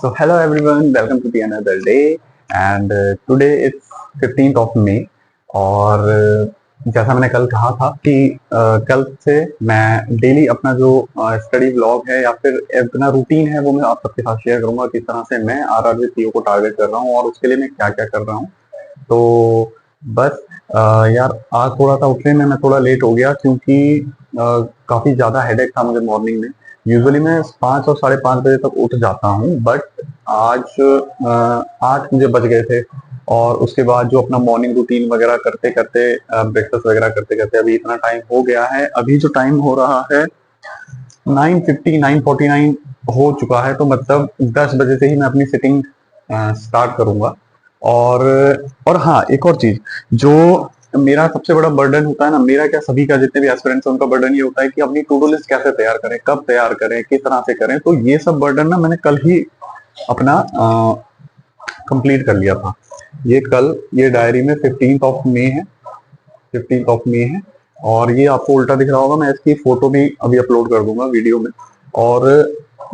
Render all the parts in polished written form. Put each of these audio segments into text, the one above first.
So hello everyone, welcome to the another day and today it's 15th of May और जैसा मैंने कल कहा था कि कल से मैं डेली अपना जो स्टडी व्लॉग है या फिर अपना रूटीन है वो मैं आप सबके साथ शेयर करूंगा किस तरह से मैं आरआरबी पीओ को टारगेट कर रहा हूँ और उसके लिए मैं क्या क्या कर रहा हूँ। तो बस यार आज थोड़ा सा उठने में मैं थोड़ा लेट हो गया क्योंकि काफी ज्यादा हेडेक था मुझे मॉर्निंग में। यूजुअली मैं 5 और 5:30 बजे तक उठ जाता हूँ बट आज 8 मुझे बज गए थे और उसके बाद जो अपना मॉर्निंग रूटीन वगैरह करते करते ब्रेकफास्ट वगैरह करते करते अभी इतना टाइम हो गया है। अभी जो टाइम हो रहा है 9:50 9:49 हो चुका है, तो मतलब 10 बजे से ही मैं अपनी सिटिंग स्टार्ट करूंगा। और हाँ, एक और चीज जो मेरा सबसे बड़ा बर्डन होता है ना, मेरा क्या सभी का जितने भी एस्पिरेंट्स हैं उनका बर्डन ये होता है कि अपनी टू डू लिस्ट कैसे तैयार करें, कब तैयार करें, किस तरह से करें। तो ये सब बर्डन ना मैंने कल ही अपना कंप्लीट कर लिया था। ये डायरी में 15th ऑफ मे है और ये आपको उल्टा दिख रहा होगा, मैं इसकी फोटो भी अभी अपलोड कर दूंगा वीडियो में। और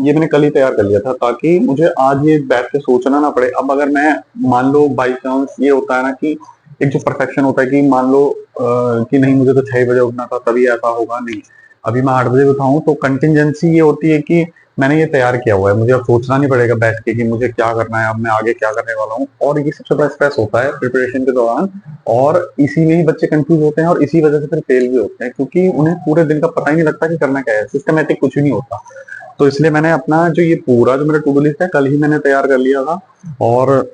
ये मैंने कल ही तैयार कर लिया था ताकि मुझे आज ये बैठ के सोचना ना पड़े। अब अगर मैं मान लो बाई चांस ये होता है ना कि एक जो परफेक्शन होता है कि मान लो कि नहीं मुझे तो 6 बजे उठना था तभी ऐसा होगा, नहीं अभी मैं 8 बजे उठा हूँ, तो कंटिजेंसी ये होती है कि मैंने ये तैयार किया हुआ है, मुझे अब सोचना नहीं पड़ेगा बैठ के कि मुझे क्या करना है, अब मैं आगे क्या करने वाला हूँ। और ये सबसे बड़ा स्ट्रेस होता है प्रिपरेशन के दौरान और इसी में ही बच्चे कंफ्यूज होते हैं और इसी वजह से फिर फेल भी होते हैं क्योंकि उन्हें पूरे दिन का पता ही नहीं लगता कि करना क्या है, सिस्टमेटिक कुछ भी नहीं होता। तो इसलिए मैंने अपना जो ये पूरा जो मेरा टू डू लिस्ट है कल ही मैंने तैयार कर लिया था और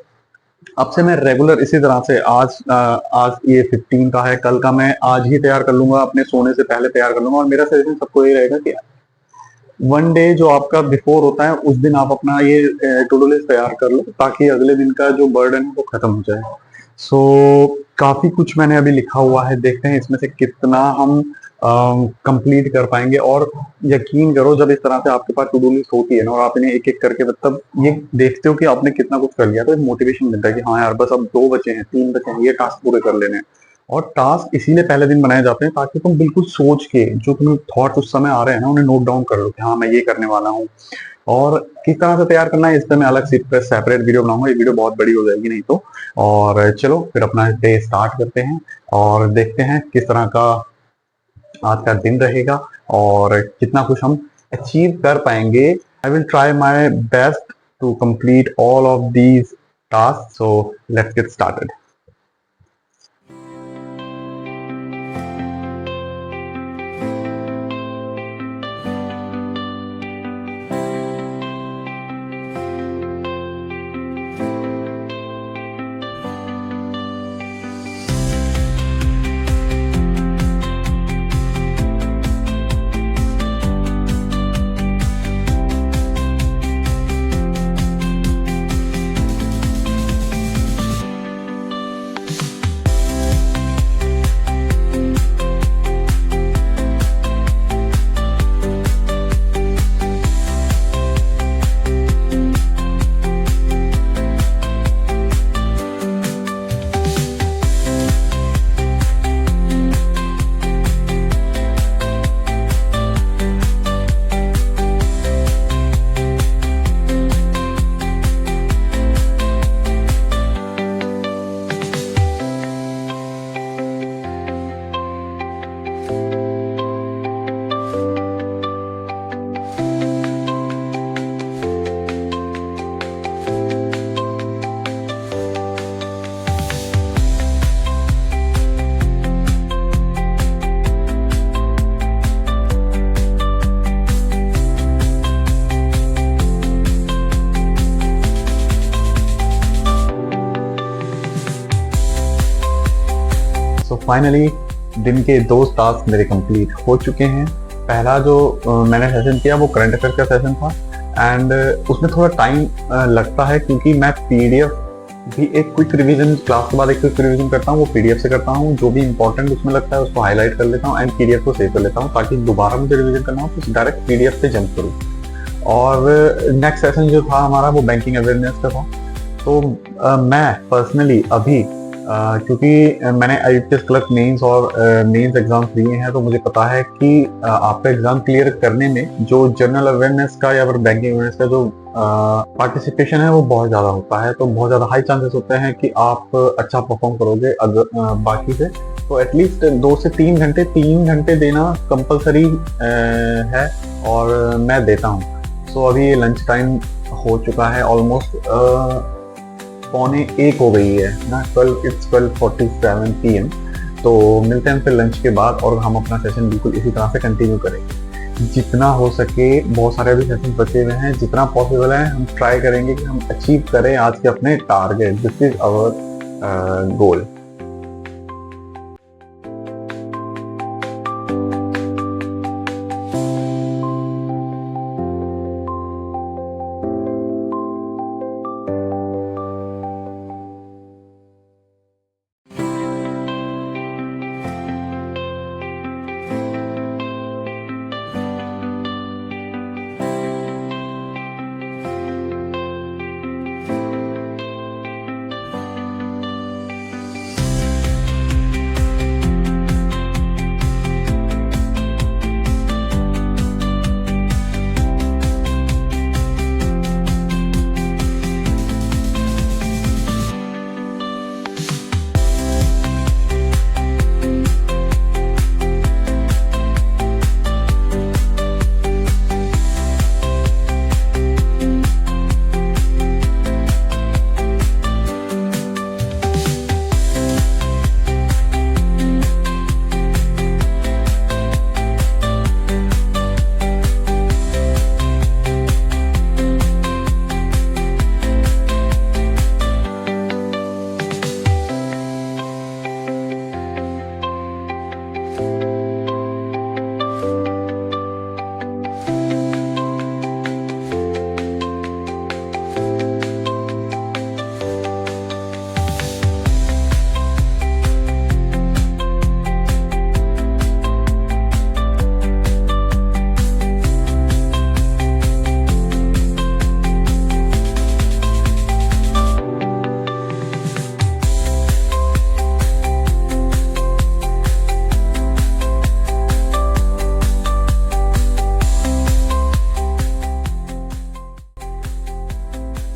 अब से मैं रेगुलर इसी तरह से आज ये 15 का है, कल का मैं आज ही तैयार कर लूंगा, अपने सोने से पहले तैयार कर लूंगा। और मेरा सजेशन सबको ये रहेगा कि वन डे जो आपका बिफोर होता है उस दिन आप अपना ये टू डू लिस्ट तैयार कर लो ताकि अगले दिन का जो बर्डन है वो खत्म हो जाए। सो काफी कुछ मैंने अभी लिखा हुआ है, देखते हैं इसमें से कितना हम कंप्लीट कर पाएंगे। और यकीन करो जब इस तरह से आपके पास टू डू लिस्ट होती है ना और आप इन्हें एक एक करके मतलब ये देखते हो कि आपने कितना कुछ कर लिया, तो एक मोटिवेशन मिलता है कि हाँ यार बस अब 2 बचे हैं, 3 बचे हैं, ये टास्क पूरे कर लेने हैं। और टास्क इसीलिए पहले दिन बनाए जाते हैं ताकि तुम बिल्कुल सोच के जो तुम्हें थॉट उस समय आ रहे हैं ना उन्हें नोट डाउन कर लो कि हाँ मैं ये करने वाला हूँ। और किस तरह से तैयार करना है इस पर मैं अलग से सेपरेट वीडियो बनाऊंगा, ये वीडियो बहुत बड़ी हो जाएगी नहीं तो। और चलो फिर अपना डे स्टार्ट करते हैं और देखते हैं किस तरह का आज का दिन रहेगा और कितना कुछ हम अचीव कर पाएंगे। I will try my best to complete all of these task, so let's get started. So finally दिन के 2 टास्क मेरे कंप्लीट हो चुके हैं। पहला जो मैंने सेशन किया वो करंट अफेयर का सेशन था एंड उसमें थोड़ा टाइम लगता है क्योंकि मैं पीडीएफ भी एक क्विक रिवीजन क्लास के बाद एक क्विक रिवीजन करता हूँ, वो पीडीएफ से करता हूँ। जो भी इंपॉर्टेंट उसमें लगता है उसको हाईलाइट कर लेता हूँ एंड पीडीएफ को सेव कर लेता हूँ ताकि दोबारा मुझे रिवीजन करना हो तो डायरेक्ट पीडीएफ पे जंप करूँ। और नेक्स्ट सेशन जो था हमारा वो बैंकिंग अवेयरनेस का था। तो मैं पर्सनली अभी क्योंकि मैंने आईपीएस क्लर्क मेंस और मेंस एग्जाम्स दिए हैं तो मुझे पता है कि आपका एग्जाम क्लियर करने में जो जनरल अवेयरनेस का या फिर बैंकिंग अवेयरनेस का जो पार्टिसिपेशन है वो बहुत ज़्यादा होता है, तो बहुत ज़्यादा हाई चांसेस होते हैं कि आप अच्छा परफॉर्म करोगे अगर बाकी से। तो एटलीस्ट 2 से 3 घंटे देना कंपलसरी है और मैं देता हूँ। तो अभी ये लंच टाइम हो चुका है, ऑलमोस्ट 12:45 हो गई है ना, 12:47 PM। तो मिलते हैं फिर लंच के बाद और हम अपना सेशन बिल्कुल इसी तरह से कंटिन्यू करेंगे जितना हो सके। बहुत सारे अभी सेशन बचे हुए हैं, जितना पॉसिबल है हम ट्राई करेंगे कि हम अचीव करें आज के अपने target. This is our goal.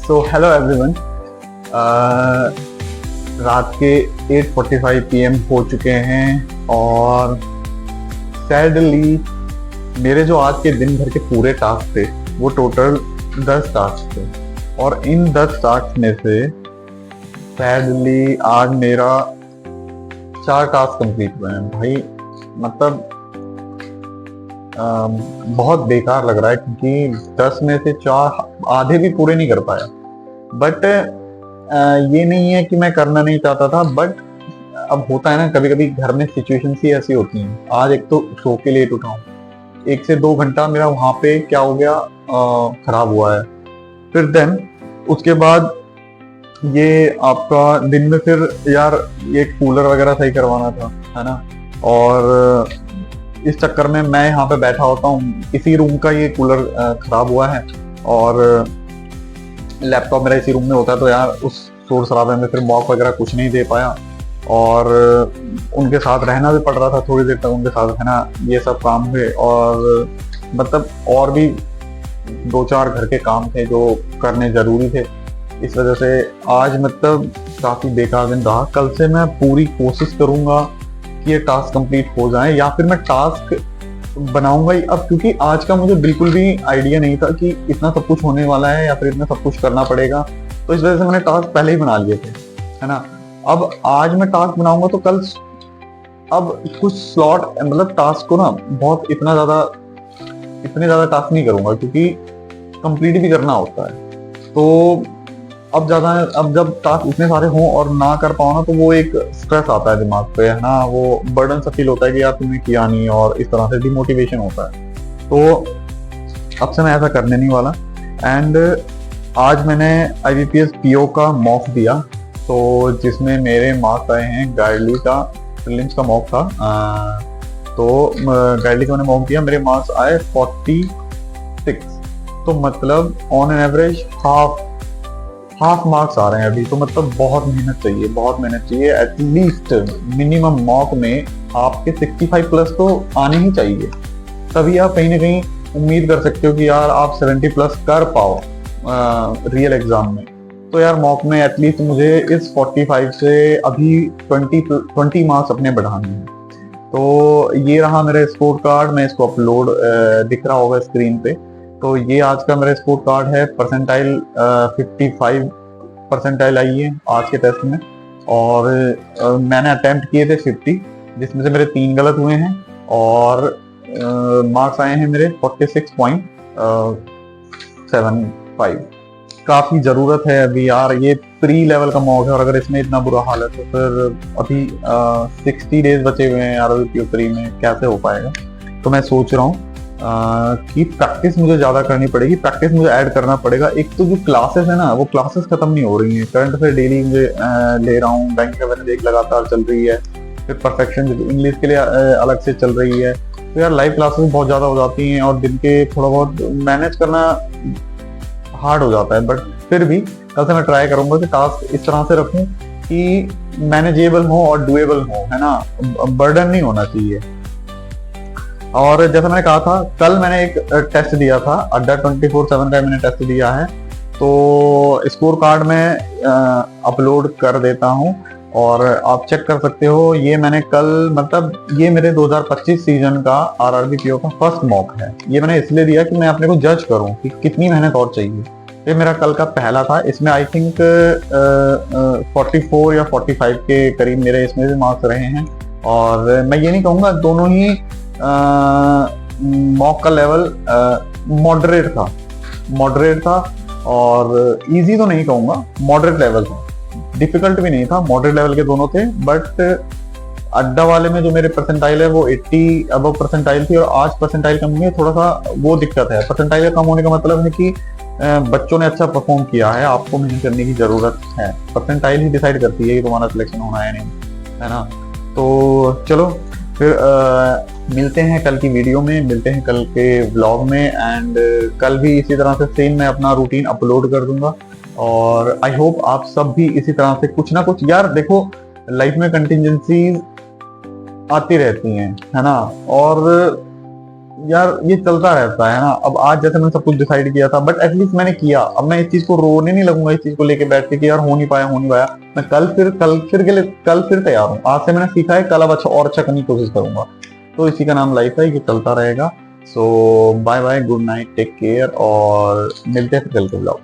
So hello everyone, रात के 8:45 PM हो चुके हैं और सैडली मेरे जो आज के दिन भर के पूरे टास्क थे वो टोटल 10 टास्क थे और इन 10 टास्क में से सैडली आज मेरा 4 टास्क कंप्लीट हुए हैं। भाई मतलब बहुत बेकार लग रहा है क्योंकि 10 में से 4 आधे भी पूरे नहीं कर पाया। बट ये नहीं है कि मैं करना नहीं चाहता था, बट अब होता है ना कभी कभी घर में सिचुएशन ही ऐसी होती हैं। आज एक तो सो के लेट उठा हूँ, 1 से 2 घंटा मेरा वहां पे क्या हो गया, खराब हुआ है। फिर देन उसके बाद ये आपका दिन में फिर यार ये कूलर वगैरह सही करवाना था, है ना, और इस चक्कर में मैं यहाँ पे बैठा होता हूँ। इसी रूम का ये कूलर खराब हुआ है और लैपटॉप मेरा इसी रूम में होता है, तो यार उस शोर शराबे में फिर मॉक वगैरह कुछ नहीं दे पाया और उनके साथ रहना भी पड़ रहा था, थोड़ी देर तक उनके साथ रहना, ये सब काम हुए। और मतलब और भी 2-4 घर के काम थे जो करने जरूरी थे। इस वजह से आज मतलब काफी बेकार दिन रहा। कल से मैं पूरी कोशिश करूंगा कि ये टास्क कंप्लीट हो जाए, या फिर मैं टास्क बनाऊंगा ही अब, क्योंकि आज का मुझे बिल्कुल भी आइडिया नहीं था कि इतना सब कुछ होने वाला है या फिर इतना सब कुछ करना पड़ेगा। तो इस वजह से मैंने टास्क पहले ही बना लिए थे, है ना। अब आज मैं टास्क बनाऊंगा तो कल अब कुछ स्लॉट मतलब टास्क को ना बहुत इतने ज्यादा टास्क नहीं करूंगा क्योंकि कंप्लीट भी करना होता है। तो अब जब टास्क इतने सारे हों और ना कर पाओ ना, तो वो एक स्ट्रेस आता है दिमाग पे, है ना, वो बर्डन सा फील होता है कि यार तुमने किया नहीं, और इस तरह से डिमोटिवेशन होता है। तो अब से मैं ऐसा करने नहीं वाला। एंड आज मैंने IBPS PO का मॉक दिया, तो जिसमें मेरे मार्क्स आए हैं, गाइडली का प्रीलिम्स का मॉक था, तो गाइडली का मैंने मॉक दिया, मेरे मार्क्स आए 46। तो मतलब on an average half marks आ रहे हैं अभी। तो मतलब बहुत मेहनत चाहिए। एटलीस्ट मिनिमम मॉक में आपके 65 प्लस तो आने ही चाहिए, तभी आप कहीं ना कहीं उम्मीद कर सकते हो कि यार आप 70 प्लस कर पाओ। रियल एग्जाम में। तो यार मॉक में एटलीस्ट मुझे इस 45 से अभी 20 मार्क्स अपने बढ़ाने हैं। तो ये रहा मेरा स्कोर कार्ड, मैं इसको अपलोड दिख रहा होगा स्क्रीन पे। तो ये आज का मेरा स्कोर कार्ड है। परसेंटाइल 55 परसेंटाइल आई है आज के टेस्ट में, और मैंने अटेम्प्ट किए थे 50, जिसमें से मेरे 3 गलत हुए हैं, और मार्क्स आए हैं मेरे 46.75। काफी जरूरत है अभी यार, ये प्री लेवल का मॉक है, और अगर इसमें इतना बुरा हाल है तो फिर अभी 60 डेज बचे हुए हैं यार अभी प्री में, कैसे हो पाएगा। तो मैं सोच रहा हूँ कि प्रैक्टिस मुझे ज्यादा करनी पड़ेगी, प्रैक्टिस मुझे ऐड करना पड़ेगा। एक तो जो क्लासेस है ना, वो क्लासेस खत्म नहीं हो रही हैं, करंट अफेयर डेली मुझे ले रहा हूँ, बैंक अवेयरनेस एक लगातार चल रही है, फिर परफेक्शन इंग्लिश के लिए अलग से चल रही है। तो यार लाइव क्लासेस बहुत ज्यादा हो जाती हैं, और दिन के थोड़ा बहुत मैनेज करना हार्ड हो जाता है। बट फिर भी कल से मैं ट्राई करूंगा कि टास्क इस तरह से रखूं कि मैनेजेबल हो और डुएबल हो, है ना, बर्डन नहीं होना चाहिए। और जैसा मैंने कहा था, कल मैंने एक टेस्ट दिया था, अड्डा 24/7 का मैंने टेस्ट दिया है, तो स्कोर कार्ड में अपलोड कर देता हूं, और आप चेक कर सकते हो। ये मैंने कल, मतलब ये मेरे 2025 सीजन का आरआरबी पीओ का फर्स्ट मॉक है। ये मैंने इसलिए दिया कि मैं अपने को जज करूं कि कितनी मेहनत और चाहिए। ये मेरा कल का पहला था, इसमें आई थिंक 44 या 45 के करीब मेरे इसमें भी मार्क्स रहे हैं। और मैं ये नहीं कहूँगा, दोनों ही मॉक का लेवल मॉडरेट था, और इजी तो नहीं कहूँगा, मॉडरेट लेवल था, डिफिकल्ट भी नहीं था, मॉडरेट लेवल के दोनों थे। बट अड्डा वाले में जो मेरे परसेंटाइल है वो 80 अबव परसेंटाइल थी, और आज परसेंटाइल कम हुई है, थोड़ा सा वो दिक्कत है। परसेंटाइल कम होने का मतलब है कि बच्चों ने अच्छा परफॉर्म किया है, आपको मेहनत करने की जरूरत है। परसेंटाइल ही डिसाइड करती है कि तुम्हारा सिलेक्शन होना है नहीं, है ना। तो चलो फिर मिलते हैं कल की वीडियो में, मिलते हैं कल के व्लॉग में, एंड कल भी इसी तरह से सेम मैं अपना रूटीन अपलोड कर दूंगा। और आई होप आप सब भी इसी तरह से कुछ ना कुछ, यार देखो लाइफ में कंटिजेंसीज आती रहती हैं, है ना, और यार ये चलता रहता है ना। अब आज जैसे मैंने सब कुछ डिसाइड किया था, बट एटलीस्ट मैंने किया। अब मैं इस चीज को रोने नहीं लगूंगा, इस चीज को लेके बैठ के कि यार हो नहीं पाया। मैं कल फिर तैयार हूँ। आज से मैंने सीखा है, कल अब अच्छा और अच्छा करने की कोशिश करूंगा। तो इसी का नाम लाइफ है, ये चलता रहेगा। So bye bye, good night, take care, और मिलते हैं फिर कल के ब्लॉग।